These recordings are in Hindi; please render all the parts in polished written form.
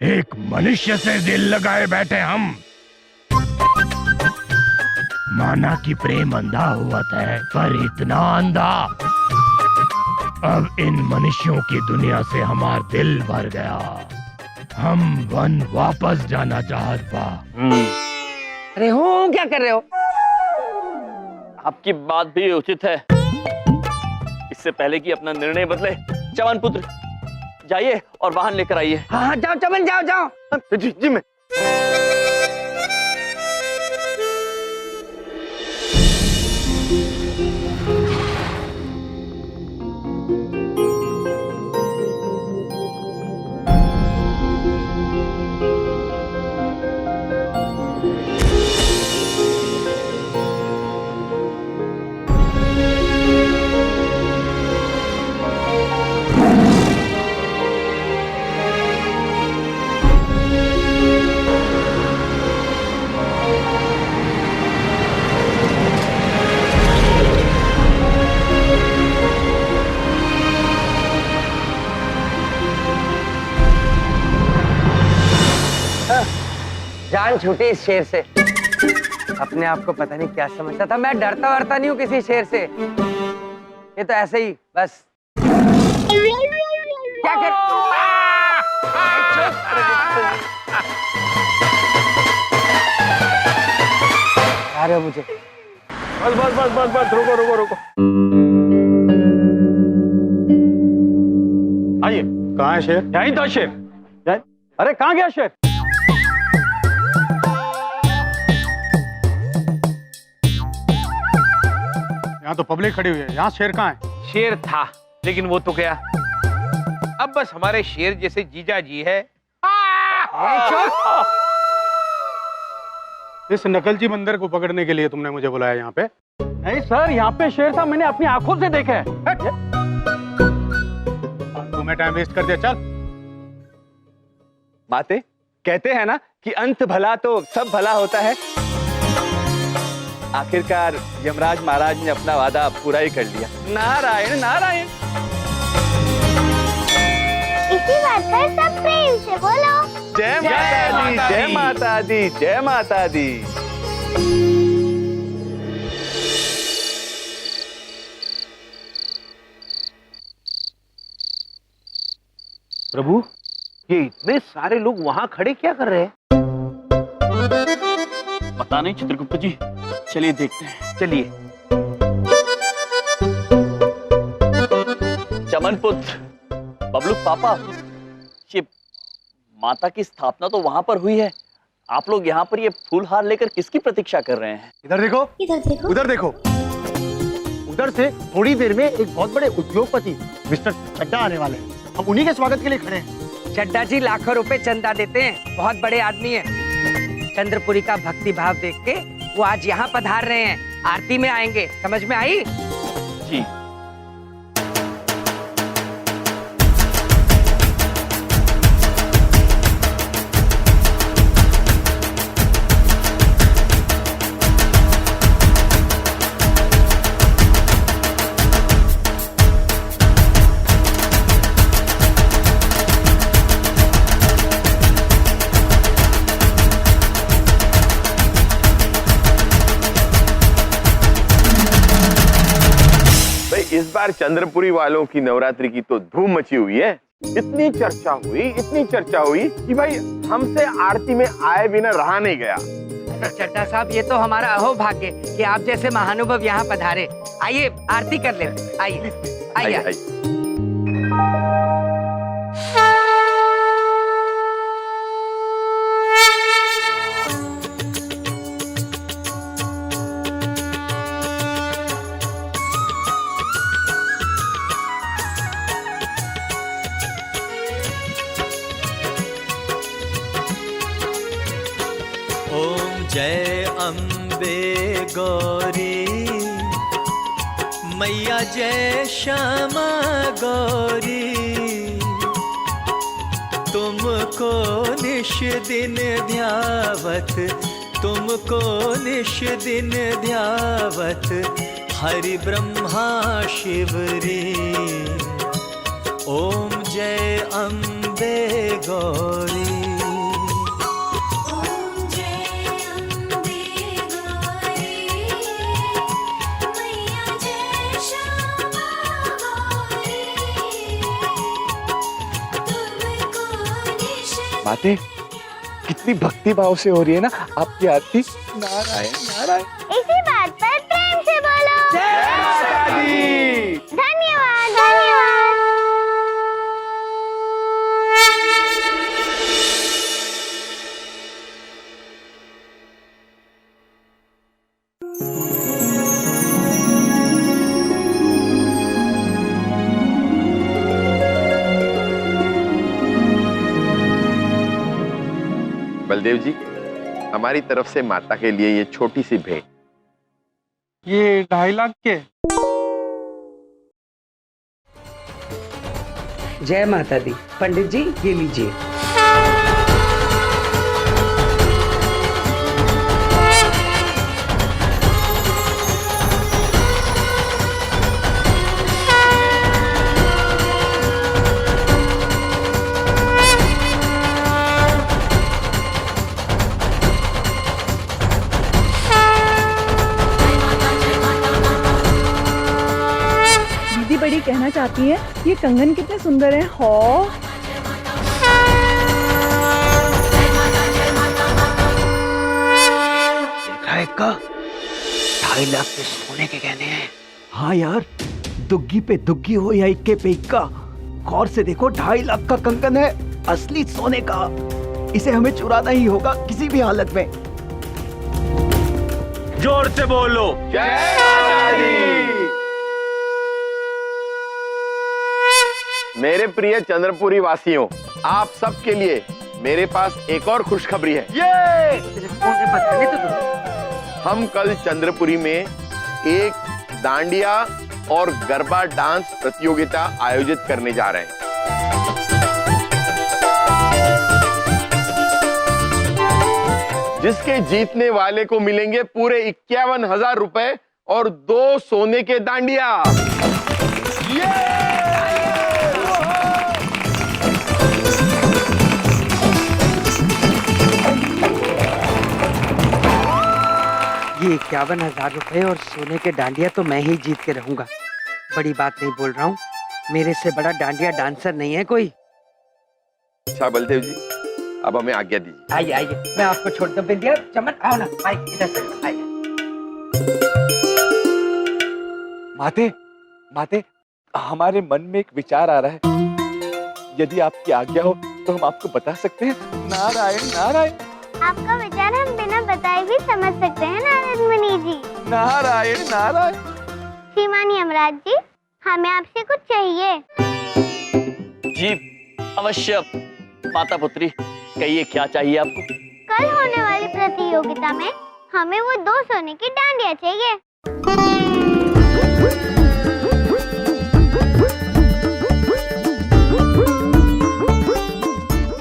एक मनुष्य से दिल लगाए बैठे हम। माना कि प्रेम अंधा हुआ है, पर इतना अंधा। अब इन मनुष्यों की दुनिया से हमार दिल भर गया। हम वन वापस जाना चाहत बा। अरे हो क्या कर रहे हो? आपकी बात भी उचित है। इससे पहले कि अपना निर्णय बदले, चमन पुत्र जाइए और वाहन लेकर आइए। हाँ जाओ चमन, जाओ जाओ। जी जी मैं। जान छूटी इस शेर से। अपने आप को पता नहीं क्या समझता था। मैं डरता वरता नहीं हूँ किसी शेर से। ये तो ऐसे ही बस। क्या कर आ रहे हो मुझे? बस बस बस बस बस, रुको रुको रुको। आइए। कहाँ है शेर? यहीं तो शेर। अरे कहाँ गया शेर? यहाँ तो पब्लिक खड़ी हुई है, यहाँ शेर कहाँ है? शेर था लेकिन वो तो गया। अब बस हमारे शेर जैसे जीजा जी है। इस नकलची बंदर को पकड़ने के लिए तुमने मुझे बुलाया यहाँ पे? नहीं सर, यहाँ पे शेर था, मैंने अपनी आंखों से देखा है। तुम्हें टाइम वेस्ट कर दिया, चल। बातें कहते हैं ना कि अंत भला तो सब भला होता है। आखिरकार यमराज महाराज ने अपना वादा पूरा ही कर लिया। नारायण नारायण। इसी बात पर सब प्रेम से बोलो जय माता दी, जय माता दी, जय माता दी। प्रभु, ये इतने सारे लोग वहां खड़े क्या कर रहे हैं? पता नहीं चित्रगुप्त जी, चलिए देखते हैं। चलिए। चमन पुत्र, बबलू पापा, ये माता की स्थापना तो वहां पर हुई है। आप लोग यहाँ पर ये फूल हार लेकर किसकी प्रतीक्षा कर रहे हैं? इधर देखो, इधर देखो, उधर देखो। उधर से थोड़ी देर में एक बहुत बड़े उद्योगपति मिस्टर चड्डा आने वाले हैं। हम उन्हीं के स्वागत के लिए खड़े हैं। चड्डा जी लाखों रुपए चंदा देते हैं, बहुत बड़े आदमी हैं। चंद्रपुरी का भक्ति भाव देख के वो आज यहाँ पधार रहे हैं। आरती में आएंगे, समझ में आई? जी। इस बार चंद्रपुरी वालों की नवरात्रि की तो धूम मची हुई है। इतनी चर्चा हुई कि भाई हमसे आरती में आए बिना रहा नहीं गया। चड्डा साहब, ये तो हमारा अहोभाग्य कि आप जैसे महानुभव यहाँ पधारे। आइए आरती कर ले। आइए आइए, आइए। जय अम्बे गौरी मैया, जय श्यामा गौरी। तुमको निश दिन ध्यावत, तुमको निश दिन ध्यावत, हरि ब्रह्मा शिवरी। ओम जय अम्बे गौरी। माते कितनी भक्ति भाव से हो रही है ना आपकी आरती। नारायण नारायण। इसी बात पर प्रेम से बोलो जय माता दी। धन्यवाद धन्यवाद। बलदेव जी, हमारी तरफ से माता के लिए ये छोटी सी भेंट। ये 2.5 लाख के। जय माता दी। पंडित जी ये लीजिए। दीदी बड़ी कहना चाहती है ये कंगन कितने सुंदर हैं। हो देखा 2.5 लाख के सोने के गहने हैं। हाँ यार, दुग्गी पे दुग्गी हो या इक्के पे इक्का, गौर से देखो 2.5 लाख का कंगन है, असली सोने का। इसे हमें चुराना ही होगा किसी भी हालत में। जोर से बोलो जय माता दी। मेरे प्रिय चंद्रपुरी वासियों, आप सबके लिए मेरे पास एक और खुशखबरी है। ये बताने तो दो। हम कल चंद्रपुरी में एक डांडिया और गरबा डांस प्रतियोगिता आयोजित करने जा रहे हैं। जिसके जीतने वाले को मिलेंगे पूरे 51,000 रुपए और 2 सोने के डांडिया। ये 51,000 रुपए और सोने के डांडिया तो मैं ही जीत के रहूंगा। बड़ी बात नहीं बोल रहा हूँ, मेरे से बड़ा डांडिया डांसर नहीं है कोई। अच्छा बलदेव जी, अब हमें आज्ञा दीजिए। आइए आइए, मैं आपको छोड़ दूं। बिंदिया चमन आओ ना, आइए इधर से आइए। माते माते, हमारे मन में एक विचार आ रहा है, यदि आपकी आज्ञा हो तो हम आपको बता सकते हैं। नारायण नारायण। आपका विचार हम बिना बताए भी समझ सकते हैं नारद मुनि जी। नारायण नारायण। श्रीमान यमराज जी, हमें आपसे कुछ चाहिए। जी अवश्य माता पुत्री, कहिए क्या चाहिए आपको। कल होने वाली प्रतियोगिता में हमें वो 2 सोने की डांडिया चाहिए।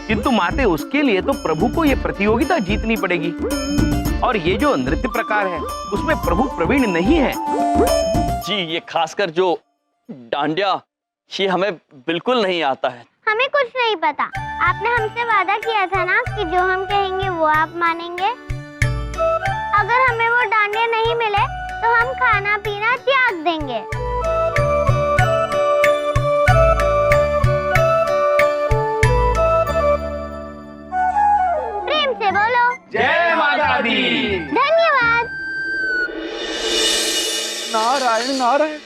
किंतु माते उसके लिए तो प्रभु को ये प्रतियोगिता जीतनी पड़ेगी, और ये जो नृत्य प्रकार है उसमें प्रभु प्रवीण नहीं है। जी ये खासकर जो डांडिया, ये हमें बिल्कुल नहीं आता है। हमें कुछ नहीं पता। आपने हमसे वादा किया था ना कि जो हम कहेंगे वो आप मानेंगे। अगर हमें वो डांडिया नहीं मिले तो हम खाना पीना त्याग देंगे। प्रेम से बोलो जय माता दी। धन्यवाद। नारायण नारायण।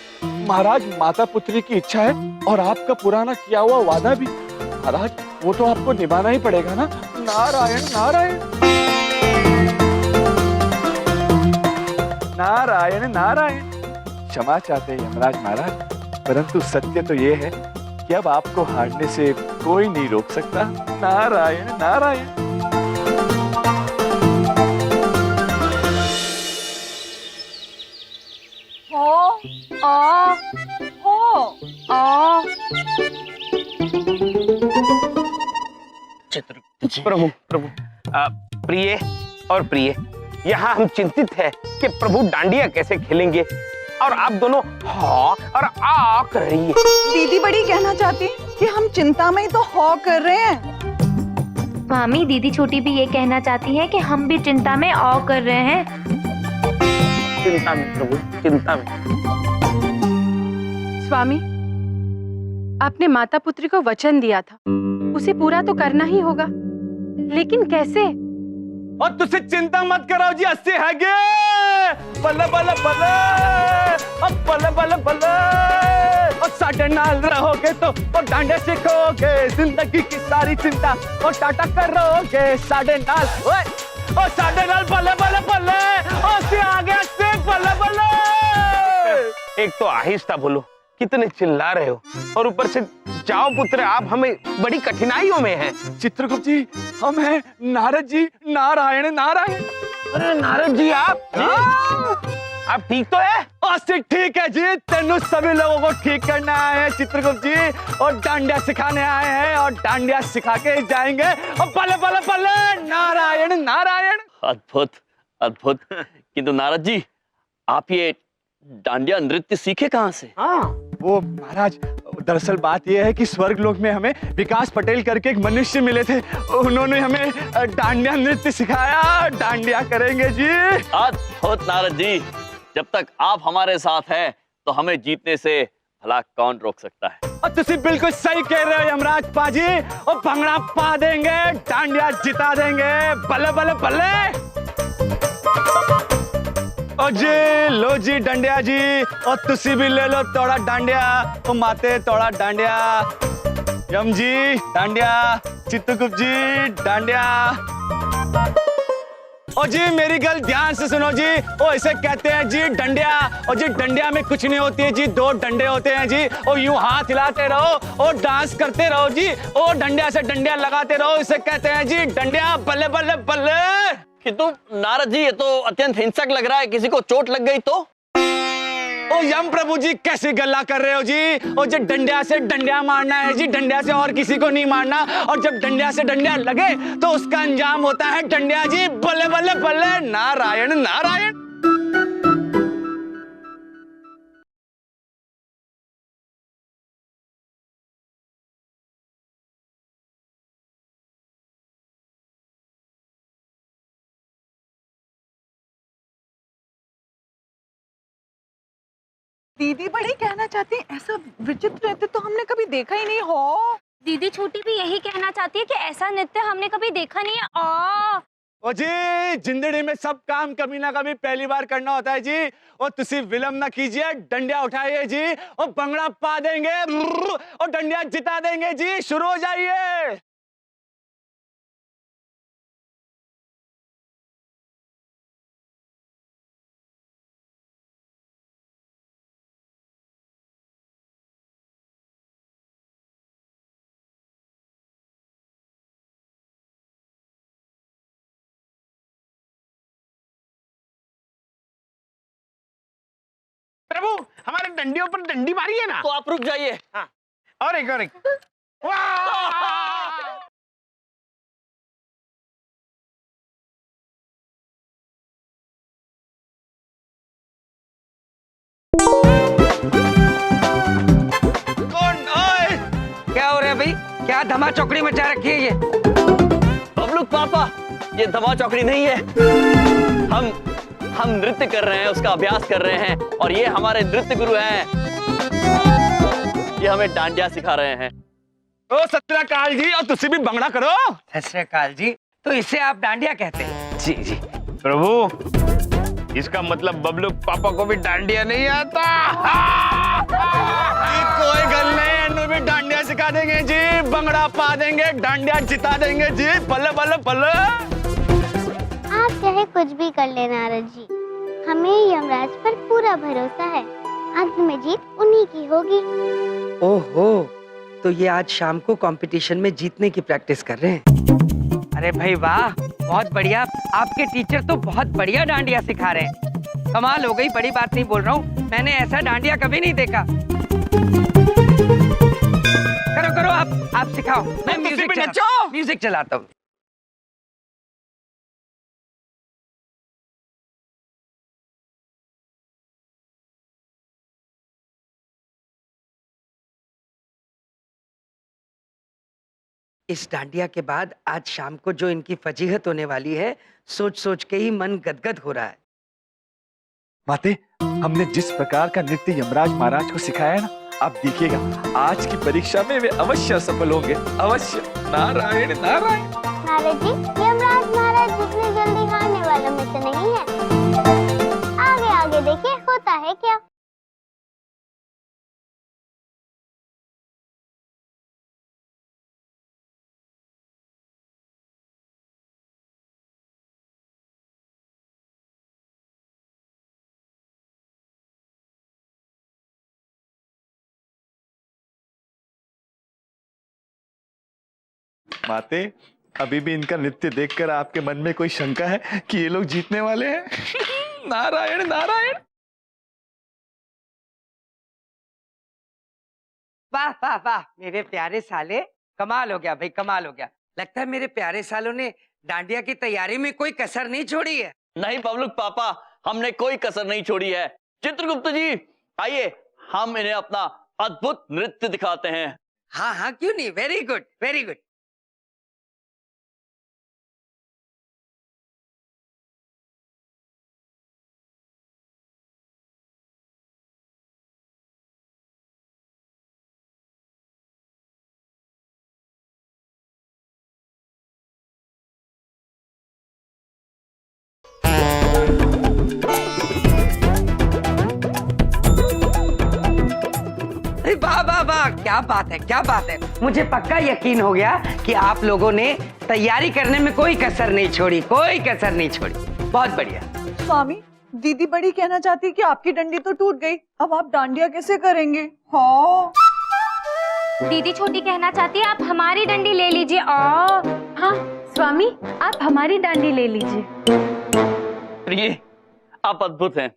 महाराज, माता पुत्री की इच्छा है और आपका पुराना किया हुआ वादा भी। महाराज, वो तो आपको निभाना ही पड़ेगा ना। नारायण नारायण। नारायण नारायण। क्षमा चाहते हैं यमराज महाराज, परंतु सत्य तो ये है कि अब आपको हारने से कोई नहीं रोक सकता। नारायण नारायण। प्रभु प्रभु, प्रिय और प्रिय, यहाँ हम चिंतित है कि प्रभु डांडिया कैसे खेलेंगे, और आप दोनों हाँ और आ कर रही है। दीदी बड़ी कहना चाहती है कि हम चिंता में ही तो हो कर रहे हैं। मामी, दीदी छोटी भी ये कहना चाहती है कि हम भी चिंता में औ कर रहे हैं। चिंता में प्रभु, चिंता में। स्वामी, आपने माता पुत्री को वचन दिया था, उसे पूरा तो करना ही होगा। लेकिन कैसे? और तुझसे चिंता मत करो जी, अस्सी है गे बल्ले बल्ले बल्ले, अब बल्ले बल्ले बल्ले। और साढ़े नाल रहोगे तो और डांडे सीखोगे, जिंदगी की सारी चिंता और टाटा करोगे साढ़े नाल। ओए और साढ़े नाल बल्ले बल्ले बल्ले, अस्सी आ गया से बल्ले बल्ले। एक तो आहिस्ता बोलो, कितने चिल्ला रहे हो, और ऊपर से जाओ पुत्र, आप हमें बड़ी कठिनाइयों में हैं। चित्रगुप्त जी, हम हैं नारद जी, नारायण नारायण। अरे नारद जी, आप ठीक तो है? अस्सी ठीक है जी, तेनू सभी लोगों को ठीक करने आए हैं चित्रगुप्त जी, और डांडिया सिखाने आए हैं, और डांडिया सिखा के ही जाएंगे। और बल्ले बल्ले बल्ले, नारायण नारायण। अद्भुत अद्भुत। किंतु नारद जी, आप ये डांडिया नृत्य सीखे कहाँ से? वो महाराज, दरअसल बात यह है कि स्वर्ग लोक में हमें विकास पटेल करके एक मनुष्य मिले थे, उन्होंने हमें डांडिया नृत्य सिखाया, डांडिया करेंगे जी। अद्भुत नारद जी, जब तक आप हमारे साथ हैं तो हमें जीतने से भला कौन रोक सकता है? और तुसी बिल्कुल सही कह रहे हो यमराज पाजी, और भंगड़ा पा देंगे, डांडिया जिता देंगे, बल्ले बल्ले बल्ले। और जी लो जी डांडिया जी, और तुसी भी ले लो थोड़ा डांडिया, और माते थोड़ा डांडिया। यम जी डांडिया, चित्रगुप्त जी डांडिया। और जी मेरी गल ध्यान से सुनो जी, और इसे कहते हैं जी डंडिया। और जी डंडिया में कुछ नहीं होती है जी, दो डंडे होते हैं जी, और यूं हाथ हिलाते रहो और डांस करते रहो जी, और डंडिया से डंडिया लगाते रहो, इसे कहते हैं जी डंडिया। बल्ले बल्ले बल्ले। किंतु नारद जी, ये तो अत्यंत हिंसक लग रहा है, किसी को चोट लग गई तो? ओ यम प्रभु जी, कैसी गल्ला कर रहे हो जी? और जब डंडिया से डंडिया मारना है जी, डंडिया से और किसी को नहीं मारना, और जब डंडिया से डंडिया लगे तो उसका अंजाम होता है डंडिया जी। बल्ले बल्ले बल्ले, नारायण नारायण। दीदी बड़ी कहना चाहती है, ऐसा विचित्र नृत्य तो हमने कभी देखा ही नहीं हो। दीदी छोटी भी यही कहना चाहती है कि ऐसा नृत्य हमने कभी देखा नहीं है। ओ जी, जिंदगी में सब काम कभी ना कभी पहली बार करना होता है जी, और तुसी विलंब ना कीजिए, डंडिया उठाइए जी, और भंगड़ा पा देंगे और डंडिया जिता देंगे जी। शुरू हो जाइए। प्रभु, हमारे डंडियों पर डंडी मारी है ना? तो आप रुक जाइए। हाँ, और एक और एक। वाह! कौन? ओए, क्या हो रहा है भाई? क्या धमा चौकड़ी मचा रखी है ये? बबलूक पापा, ये धमा चौकड़ी नहीं है। हम नृत्य कर रहे हैं, उसका अभ्यास कर रहे हैं, और ये हमारे नृत्य गुरु हैं। ये हमें डांडिया सिखा रहे हैं। ओ सत्यकाल जी, और तुसी भी भंगड़ा करो। सत्यकाल जी, तो इसे आप डांडिया कहते हैं? जी जी प्रभु, इसका मतलब बबलू पापा को भी डांडिया नहीं आता। कोई गल नहीं, इन्हें भी डांडिया सिखा देंगे जी, भंगड़ा पा देंगे, डांडिया जिता देंगे जी। बल्ले बल्ले बल्ले। आप चाहे कुछ भी कर ले नारद जी, हमें यमराज पर पूरा भरोसा है, अंत में जीत उन्हीं की होगी। ओहो, तो ये आज शाम को कंपटीशन में जीतने की प्रैक्टिस कर रहे हैं। अरे भाई वाह, बहुत बढ़िया। आपके टीचर तो बहुत बढ़िया डांडिया सिखा रहे हैं। कमाल हो गई, बड़ी बात नहीं बोल रहा हूँ, मैंने ऐसा डांडिया कभी नहीं देखा। करो करो, आप सिखाओ, मैं म्यूजिक चलाता हूँ। इस डांडिया के बाद आज शाम को जो इनकी फजीहत होने वाली है, सोच सोच के ही मन गदगद हो रहा है। माते, हमने जिस प्रकार का नृत्य यमराज महाराज को सिखाया है ना, आप देखिएगा आज की परीक्षा में वे अवश्य सफल होंगे, अवश्य। नारायण नारायण। नारद जी, यमराज महाराज जितने जल्दी हारने वालों में से नहीं है। आगे आगे देखिए होता है क्या। माते, अभी भी इनका नृत्य देखकर आपके मन में कोई शंका है कि ये लोग जीतने वाले हैं? नारायण नारायण। वाह वाह वाह, मेरे प्यारे साले, कमाल हो गया भाई, कमाल हो गया। लगता है मेरे प्यारे सालों ने डांडिया की तैयारी में कोई कसर नहीं छोड़ी है। नहीं बबलू पापा, हमने कोई कसर नहीं छोड़ी है। चित्रगुप्त जी, आइए हम इन्हें अपना अद्भुत नृत्य दिखाते हैं। हाँ हाँ, क्यों नहीं, वेरी गुड वेरी गुड। वाह वाह वाह, क्या बात है, क्या बात है। मुझे पक्का यकीन हो गया कि आप लोगों ने तैयारी करने में कोई कसर नहीं छोड़ी, कोई कसर नहीं छोड़ी। बहुत बढ़िया। स्वामी, दीदी बड़ी कहना चाहती कि आपकी डंडी तो टूट गई, अब आप डांडिया कैसे करेंगे? हाँ। दीदी छोटी कहना चाहती है आप हमारी डंडी ले लीजिए। हाँ स्वामी, आप हमारी डंडी ले लीजिए। प्रिय, आप अद्भुत हैं।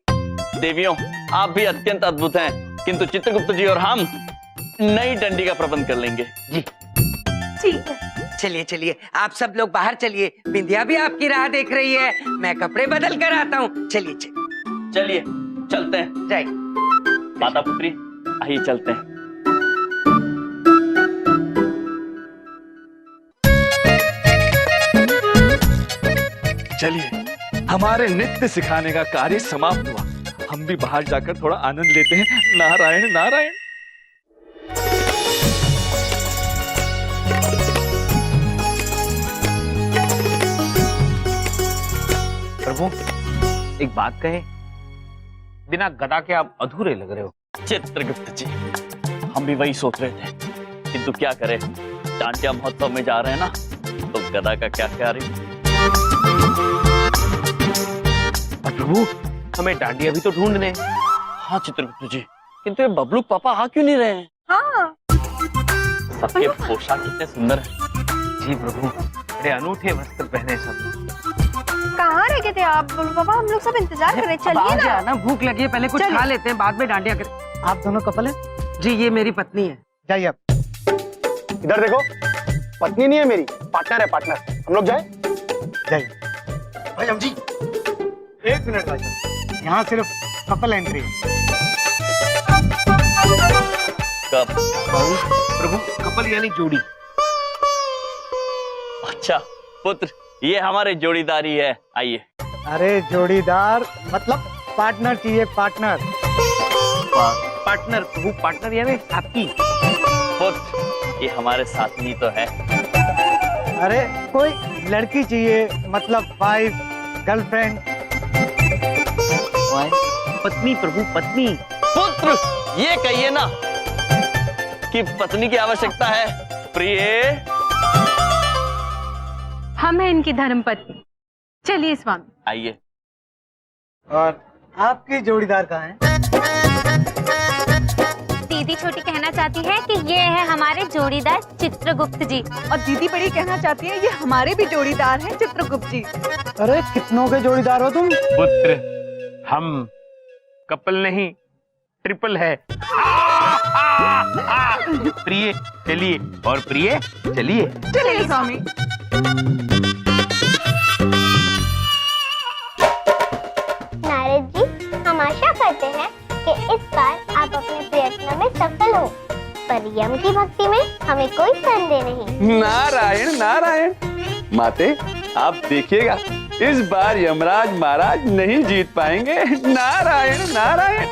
देवियों, आप भी अत्यंत अद्भुत हैं। किंतु चित्रगुप्त जी और हम नई डंडी का प्रबंध कर लेंगे। जी ठीक है, चलिए चलिए, आप सब लोग बाहर चलिए। बिंदिया भी आपकी राह देख रही है, मैं कपड़े बदल कर आता हूँ। चलिए चलिए चलिए, चलते हैं। जाइए माता पुत्री, आइए चलते हैं। चलिए, हमारे नृत्य सिखाने का कार्य समाप्त हुआ। हम भी बाहर जाकर थोड़ा आनंद लेते हैं। नारायण नारायण। प्रभु, एक बात कहे, बिना गदा के आप अधूरे लग रहे हो। चित्रगुप्त जी, हम भी वही सोच रहे थे, किंतु क्या करें, डांडिया महोत्सव में जा रहे हैं ना, तो गदा का क्या कार्य। प्रभु, हमें डांडिया भी तो ढूंढने। हाँ चित्रगुप्त जी, किंतु ये बबलू पापा आ क्यों नहीं रहे हैं? हाँ। सबके पोशाक कितने सुंदर हैं। जी प्रभु, बड़े अनूठे वस्त्र पहने सब। कहाँ रह गए थे आप बोलो बाबा? हम लोग सब इंतजार कर रहे, चलिए ना। भूख लगी है, पहले कुछ खा लेते हैं, बाद में डांडिया करें। आप दोनों कपल हैं? जी, ये मेरी पत्नी है। जाइए आप। इधर देखो, पत्नी नहीं है मेरी, पार्टनर है, पार्टनर। हम लोग जाए? जाइए। भाई हम जी, एक मिनट भाई, यहाँ सिर्फ कपल एंट्री है। कब? प्रभु, कपल यानी जोड़ी। अच्छा पुत्र, ये हमारे जोड़ीदारी है, आइए। अरे जोड़ीदार मतलब पार्टनर चाहिए, पार्टनर। पार्टनर प्रभु, पार्टनर यानी साथी। पुत्र, ये हमारे साथी तो है। अरे कोई लड़की चाहिए, मतलब वाइफ, गर्लफ्रेंड। पत्नी प्रभु, पत्नी। पुत्र, ये कहिए ना कि पत्नी की आवश्यकता है। प्रिय, हम हैं इनकी धर्मपत्नी। चलिए स्वामी। आइए। और आपकी जोड़ीदार कहाँ है? दीदी छोटी कहना चाहती है कि ये है हमारे जोड़ीदार चित्रगुप्त जी। और दीदी बड़ी कहना चाहती है ये हमारे भी जोड़ीदार हैं चित्रगुप्त जी। अरे कितनों के जोड़ीदार हो तुम? पुत्र, हम कपल नहीं, ट्रिपल है। प्रिय चलिए, और प्रिय चलिए। चलिए स्वामी। नारद जी, हम आशा करते हैं कि इस बार आप अपने प्रयत्न में सफल हो, पर यम की भक्ति में हमें कोई संदेह नहीं। नारायण नारायण। माते, आप देखिएगा, इस बार यमराज महाराज नहीं जीत पाएंगे। नारायण नारायण।